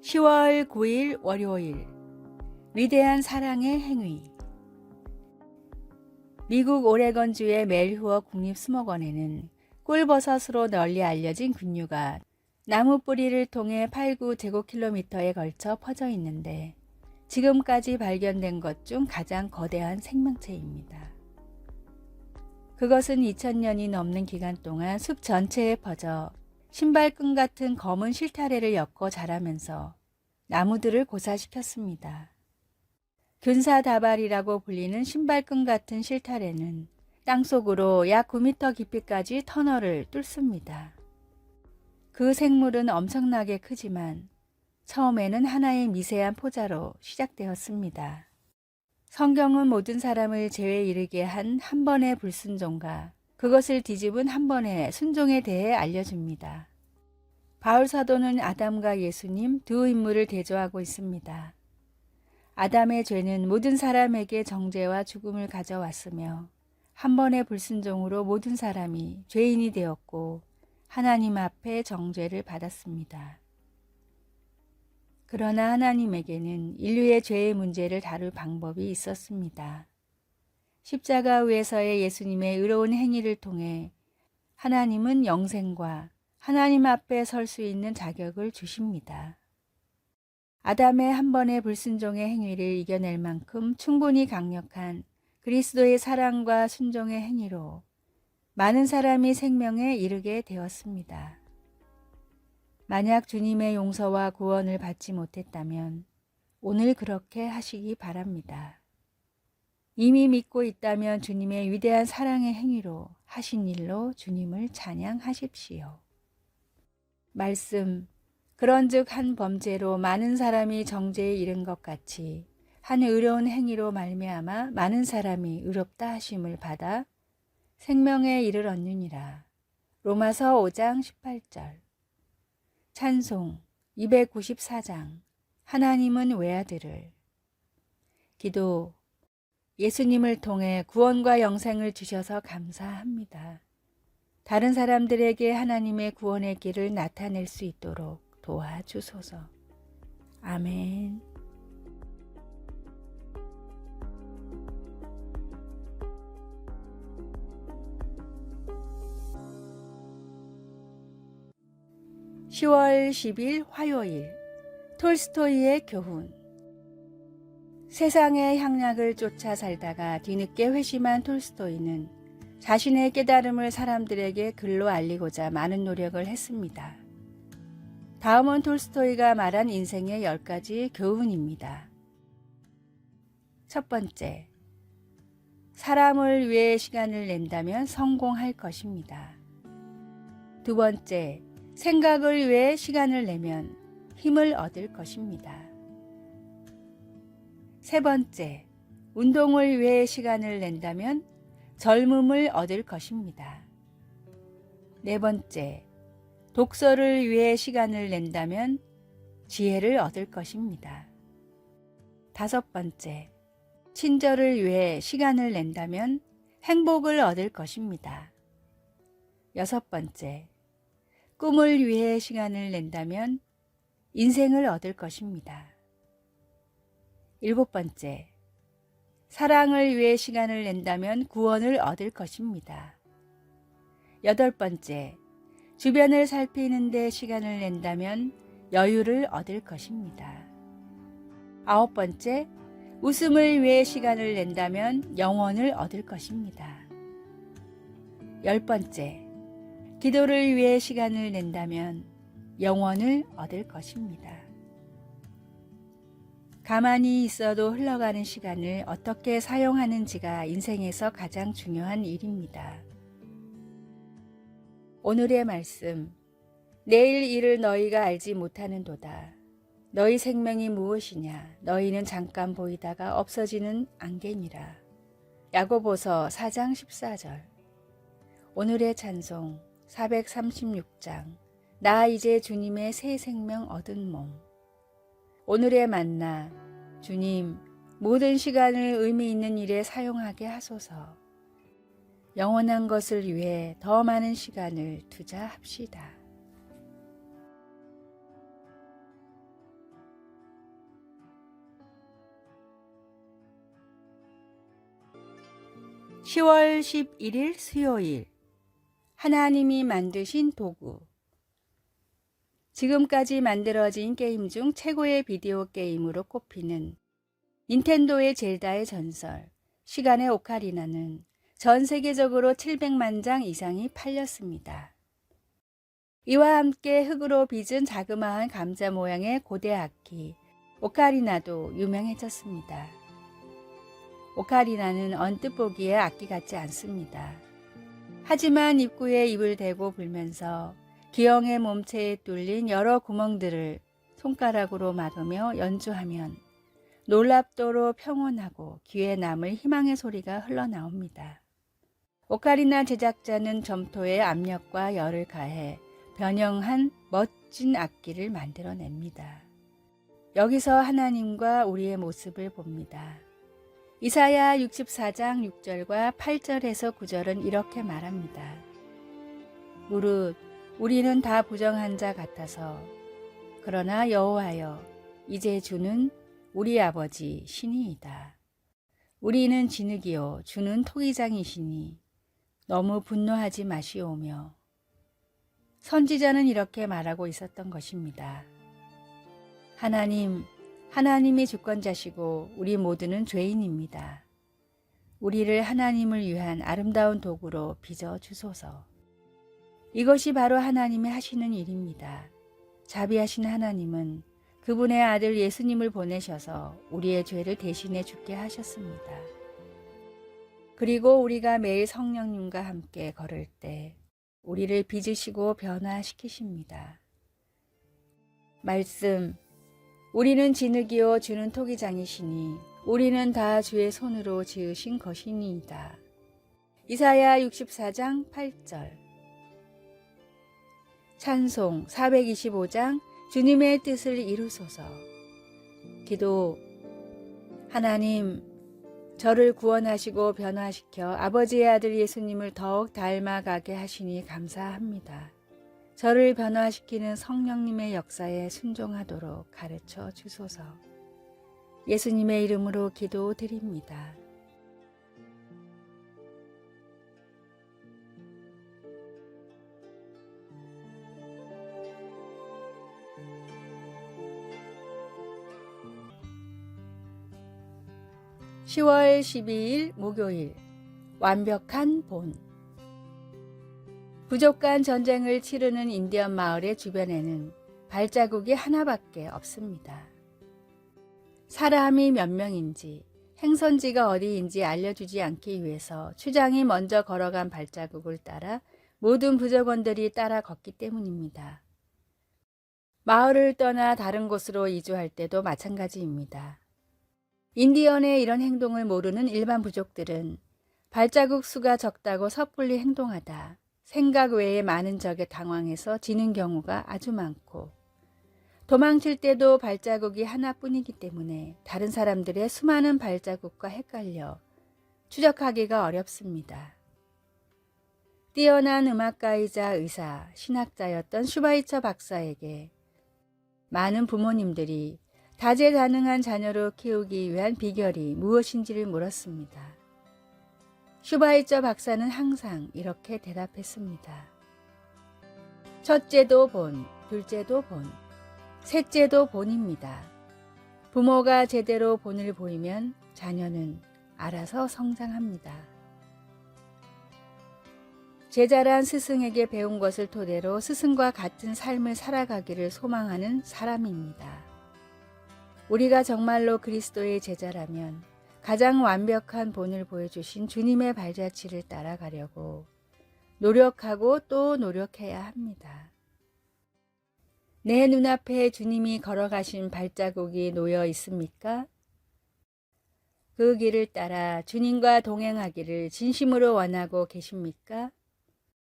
10월 9일 월요일 위대한 사랑의 행위. 미국 오레건주의 멜후어 국립수목원에는 꿀버섯으로 널리 알려진 군류가 나무 뿌리를 통해 8-9제곱킬로미터에 걸쳐 퍼져 있는데 지금까지 발견된 것 중 가장 거대한 생명체입니다. 그것은 2000년이 넘는 기간 동안 숲 전체에 퍼져 신발끈 같은 검은 실타래를 엮어 자라면서 나무들을 고사시켰습니다. 균사다발이라고 불리는 신발끈 같은 실타래는 땅속으로 약 9m 깊이까지 터널을 뚫습니다. 그 생물은 엄청나게 크지만 처음에는 하나의 미세한 포자로 시작되었습니다. 성경은 모든 사람을 죄에 이르게 한 번의 불순종과 그것을 뒤집은 한 번의 순종에 대해 알려줍니다. 바울 사도는 아담과 예수님 두 인물을 대조하고 있습니다. 아담의 죄는 모든 사람에게 정죄와 죽음을 가져왔으며 한 번의 불순종으로 모든 사람이 죄인이 되었고 하나님 앞에 정죄를 받았습니다. 그러나 하나님에게는 인류의 죄의 문제를 다룰 방법이 있었습니다. 십자가 위에서의 예수님의 의로운 행위를 통해 하나님은 영생과 하나님 앞에 설 수 있는 자격을 주십니다. 아담의 한 번의 불순종의 행위를 이겨낼 만큼 충분히 강력한 그리스도의 사랑과 순종의 행위로 많은 사람이 생명에 이르게 되었습니다. 만약 주님의 용서와 구원을 받지 못했다면 오늘 그렇게 하시기 바랍니다. 이미 믿고 있다면 주님의 위대한 사랑의 행위로 하신 일로 주님을 찬양하십시오. 말씀, 그런즉 한 범죄로 많은 사람이 정죄에 이른 것 같이 한 의로운 행위로 말미암아 많은 사람이 의롭다 하심을 받아 생명에 이르렀느니라. 로마서 5장 18절. 찬송 294장. 하나님은 외아들을. 기도. 예수님을 통해 구원과 영생을 주셔서 감사합니다. 다른 사람들에게 하나님의 구원의 길을 나타낼 수 있도록 도와주소서. 아멘. (10월 10일) 화요일 톨스토이의 교훈. 세상의 향락을 쫓아 살다가 뒤늦게 회심한 톨스토이는 자신의 깨달음을 사람들에게 글로 알리고자 많은 노력을 했습니다. 다음은 톨스토이가 말한 인생의 10가지 교훈입니다. 첫 번째, 사람을 위해 시간을 낸다면 성공할 것입니다. 두 번째, 생각을 위해 시간을 내면 힘을 얻을 것입니다. 세 번째, 운동을 위해 시간을 낸다면 젊음을 얻을 것입니다. 네 번째, 독서를 위해 시간을 낸다면 지혜를 얻을 것입니다. 다섯 번째, 친절을 위해 시간을 낸다면 행복을 얻을 것입니다. 여섯 번째, 꿈을 위해 시간을 낸다면 인생을 얻을 것입니다. 일곱 번째, 사랑을 위해 시간을 낸다면 구원을 얻을 것입니다. 여덟 번째, 주변을 살피는 데 시간을 낸다면 여유를 얻을 것입니다. 아홉 번째, 웃음을 위해 시간을 낸다면 영원을 얻을 것입니다. 열 번째, 기도를 위해 시간을 낸다면 영원을 얻을 것입니다. 가만히 있어도 흘러가는 시간을 어떻게 사용하는지가 인생에서 가장 중요한 일입니다. 오늘의 말씀, 내일 일을 너희가 알지 못하는도다. 너희 생명이 무엇이냐? 너희는 잠깐 보이다가 없어지는 안개니라. 야고보서 4장 14절. 오늘의 찬송 436장. 나 이제 주님의 새 생명 얻은 몸. 오늘의 만나, 주님, 모든 시간을 의미 있는 일에 사용하게 하소서. 영원한 것을 위해 더 많은 시간을 투자합시다. 10월 11일 수요일. 하나님이 만드신 도구. 지금까지 만들어진 게임 중 최고의 비디오 게임으로 꼽히는 닌텐도의 젤다의 전설, 시간의 오카리나는 전 세계적으로 700만 장 이상이 팔렸습니다. 이와 함께 흙으로 빚은 자그마한 감자 모양의 고대 악기, 오카리나도 유명해졌습니다. 오카리나는 언뜻 보기에 악기 같지 않습니다. 하지만 입구에 입을 대고 불면서 기형의 몸체에 뚫린 여러 구멍들을 손가락으로 막으며 연주하면 놀랍도록 평온하고 귀에 남을 희망의 소리가 흘러나옵니다. 오카리나 제작자는 점토에 압력과 열을 가해 변형한 멋진 악기를 만들어냅니다. 여기서 하나님과 우리의 모습을 봅니다. 이사야 64장 6절과 8절에서 9절은 이렇게 말합니다. 무릇 우리는 다 부정한 자 같아서 그러나 여호와여 이제 주는 우리 아버지 신이이다. 우리는 진흙이요 주는 토기장이시니 너무 분노하지 마시오며. 선지자는 이렇게 말하고 있었던 것입니다. 하나님이 주권자시고 우리 모두는 죄인입니다. 우리를 하나님을 위한 아름다운 도구로 빚어 주소서. 이것이 바로 하나님이 하시는 일입니다. 자비하신 하나님은 그분의 아들 예수님을 보내셔서 우리의 죄를 대신해 죽게 하셨습니다. 그리고 우리가 매일 성령님과 함께 걸을 때 우리를 빚으시고 변화시키십니다. 말씀, 우리는 진흙이요 주는 토기장이시니 우리는 다 주의 손으로 지으신 것이니이다. 이사야 64장 8절. 찬송 425장 주님의 뜻을 이루소서. 기도. 하나님, 저를 구원하시고 변화시켜 아버지의 아들 예수님을 더욱 닮아가게 하시니 감사합니다. 저를 변화시키는 성령님의 역사에 순종하도록 가르쳐 주소서. 예수님의 이름으로 기도드립니다. (10월 12일) 목요일. 완벽한 본. 부족한 전쟁을 치르는 인디언 마을의 주변에는 발자국이 하나밖에 없습니다. 사람이 몇 명인지, 행선지가 어디인지 알려주지 않기 위해서 추장이 먼저 걸어간 발자국을 따라 모든 부족원들이 따라 걷기 때문입니다. 마을을 떠나 다른 곳으로 이주할 때도 마찬가지입니다. 인디언의 이런 행동을 모르는 일반 부족들은 발자국 수가 적다고 섣불리 행동하다 생각 외에 많은 적에 당황해서 지는 경우가 아주 많고, 도망칠 때도 발자국이 하나뿐이기 때문에 다른 사람들의 수많은 발자국과 헷갈려 추적하기가 어렵습니다. 뛰어난 음악가이자 의사, 신학자였던 슈바이처 박사에게 많은 부모님들이 다재다능한 자녀로 키우기 위한 비결이 무엇인지를 물었습니다. 슈바이처 박사는 항상 이렇게 대답했습니다. 첫째도 본, 둘째도 본, 셋째도 본입니다. 부모가 제대로 본을 보이면 자녀는 알아서 성장합니다. 제자란 스승에게 배운 것을 토대로 스승과 같은 삶을 살아가기를 소망하는 사람입니다. 우리가 정말로 그리스도의 제자라면 가장 완벽한 본을 보여주신 주님의 발자취를 따라가려고 노력하고 또 노력해야 합니다. 내 눈앞에 주님이 걸어가신 발자국이 놓여 있습니까? 그 길을 따라 주님과 동행하기를 진심으로 원하고 계십니까?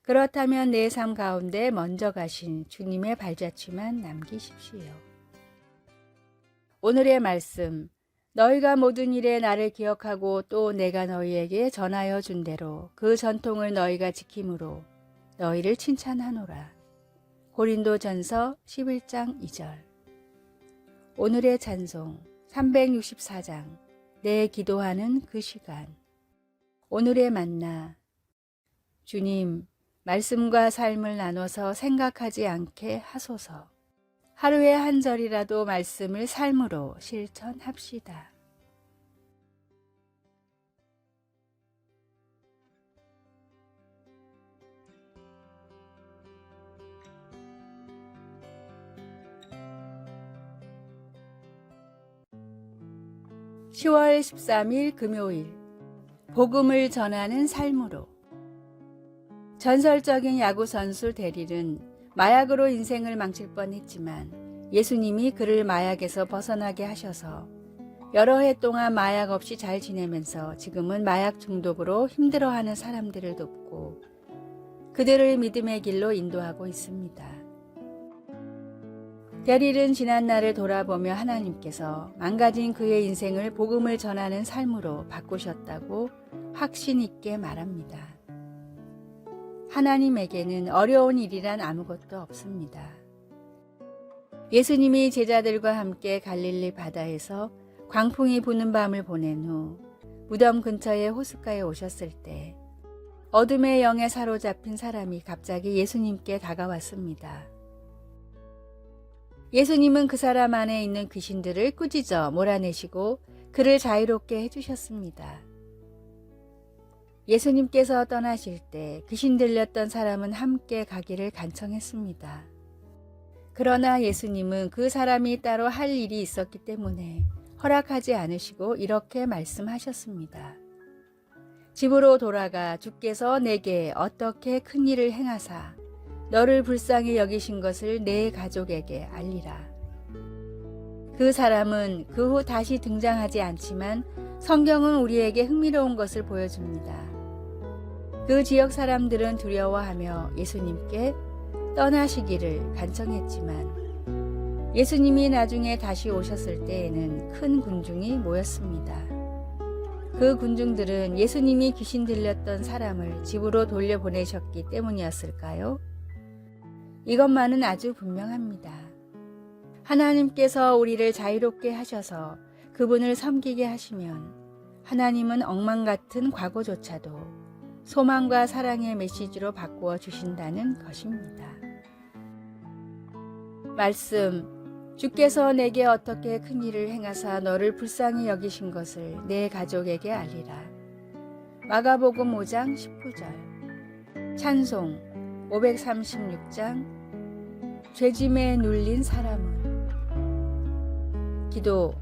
그렇다면 내 삶 가운데 먼저 가신 주님의 발자취만 남기십시오. 오늘의 말씀, 너희가 모든 일에 나를 기억하고 또 내가 너희에게 전하여 준 대로 그 전통을 너희가 지킴으로 너희를 칭찬하노라. 고린도전서 11장 2절. 오늘의 찬송 364장 내 기도하는 그 시간. 오늘의 만나. 주님, 말씀과 삶을 나눠서 생각하지 않게 하소서. 하루에 한 절이라도 말씀을 삶으로 실천합시다. (10월 13일) 금요일, 복음을 전하는 삶으로. 전설적인 야구 선수 데릴은 마약으로 인생을 망칠 뻔했지만 예수님이 그를 마약에서 벗어나게 하셔서 여러 해 동안 마약 없이 잘 지내면서 지금은 마약 중독으로 힘들어하는 사람들을 돕고 그들을 믿음의 길로 인도하고 있습니다. 데릴은 지난 날을 돌아보며 하나님께서 망가진 그의 인생을 복음을 전하는 삶으로 바꾸셨다고 확신 있게 말합니다. 하나님에게는 어려운 일이란 아무것도 없습니다. 예수님이 제자들과 함께 갈릴리 바다에서 광풍이 부는 밤을 보낸 후 무덤 근처의 호숫가에 오셨을 때 어둠의 영에 사로잡힌 사람이 갑자기 예수님께 다가왔습니다. 예수님은 그 사람 안에 있는 귀신들을 꾸짖어 몰아내시고 그를 자유롭게 해주셨습니다. 예수님께서 떠나실 때 귀신 들렸던 사람은 함께 가기를 간청했습니다. 그러나 예수님은 그 사람이 따로 할 일이 있었기 때문에 허락하지 않으시고 이렇게 말씀하셨습니다. 집으로 돌아가 주께서 내게 어떻게 큰 일을 행하사 너를 불쌍히 여기신 것을 내 가족에게 알리라. 그 사람은 그 후 다시 등장하지 않지만 성경은 우리에게 흥미로운 것을 보여줍니다. 그 지역 사람들은 두려워하며 예수님께 떠나시기를 간청했지만 예수님이 나중에 다시 오셨을 때에는 큰 군중이 모였습니다. 그 군중들은 예수님이 귀신 들렸던 사람을 집으로 돌려보내셨기 때문이었을까요? 이것만은 아주 분명합니다. 하나님께서 우리를 자유롭게 하셔서 그분을 섬기게 하시면 하나님은 엉망 같은 과거조차도 소망과 사랑의 메시지로 바꾸어 주신다는 것입니다. 말씀, 주께서 내게 어떻게 큰 일을 행하사 너를 불쌍히 여기신 것을 내 가족에게 알리라. 마가복음 5장 19절. 찬송 536장. 죄짐에 눌린 사람은. 기도,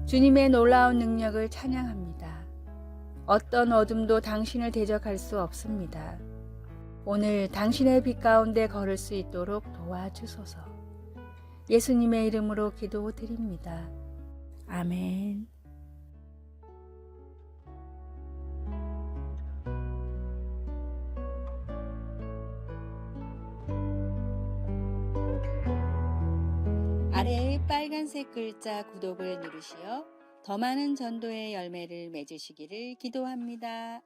주님의 놀라운 능력을 찬양합니다. 어떤 어둠도 당신을 대적할 수 없습니다. 오늘 당신의 빛 가운데 걸을 수 있도록 도와주소서. 예수님의 이름으로 기도드립니다. 아멘. 아래의 빨간색 글자 구독을 누르시어 더 많은 전도의 열매를 맺으시기를 기도합니다.